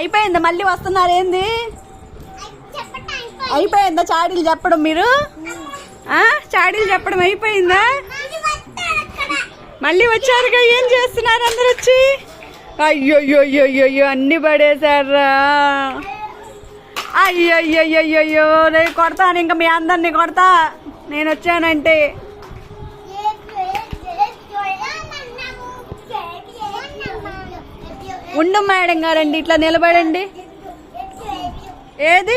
అయిపోయిందా? మళ్ళీ వస్తున్నారు ఏంది? అయిపోయిందా చాడీలు చెప్పడం? మీరు చాడీలు చెప్పడం అయిపోయిందా? మళ్ళీ వచ్చారుగా, ఏం చేస్తున్నారు అందరు వచ్చి? అయ్యో అన్ని పడేశారా? అయ్యో నేను కొడతాను, ఇంకా మీ అందరినీ కొడతా నేను వచ్చానంటే. ఉండు మేడం గారండి, ఇట్లా నిలబడండి. ఏది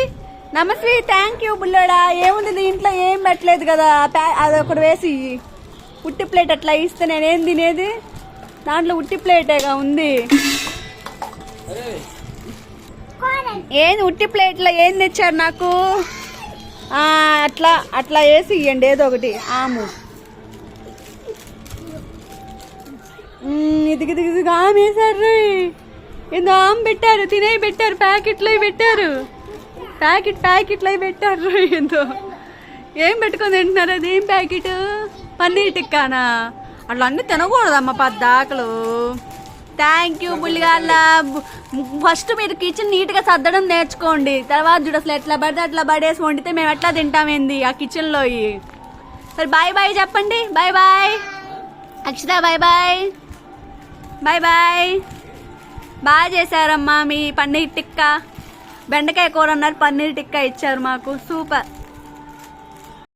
నమస్తే, థ్యాంక్ యూ బుల్లడా. ఏముంది దీంట్లో? ఏం పెట్టలేదు కదా, అదొకటి వేసి ఉట్టి ప్లేట్ అట్లా ఇస్తే నేనేం తినేది? దాంట్లో ఉట్టి ప్లేటేగా ఉంది. ఏంది ఉట్టి ప్లేట్లో ఏం తెచ్చారు నాకు? అట్లా వేసి ఇవ్వండి ఏదో ఒకటి. ఆము ఇది ఆమె వేసారు. ఏదో ఆమె పెట్టారు, తినే పెట్టారు, ప్యాకెట్లో పెట్టారు, ప్యాకెట్లో పెట్టారు. ఏందో ఏం పెట్టుకొని తింటున్నారు? అది ఏం ప్యాకెట్? పన్నీర్ టిక్కానా? అట్లా అన్నీ తినకూడదమ్మా పద్దాకలు. థ్యాంక్ యూ బుల్లిగాళ్ళ. ఫస్ట్ మీరు కిచెన్ నీట్గా సర్దడం నేర్చుకోండి. తర్వాత చూడు అసలు ఎట్లా పడితే అట్లా పడేసి వండితే మేము ఎట్లా తింటామేంది ఆ కిచెన్లో. సరే బాయ్ చెప్పండి. Bye Akshita, bye. బాగా చేశారమ్మా మీ పన్నీర్ టిక్కా. బెండకాయ కూర అన్నారు, పన్నీర్ టిక్కా ఇచ్చారు మాకు. సూపర్.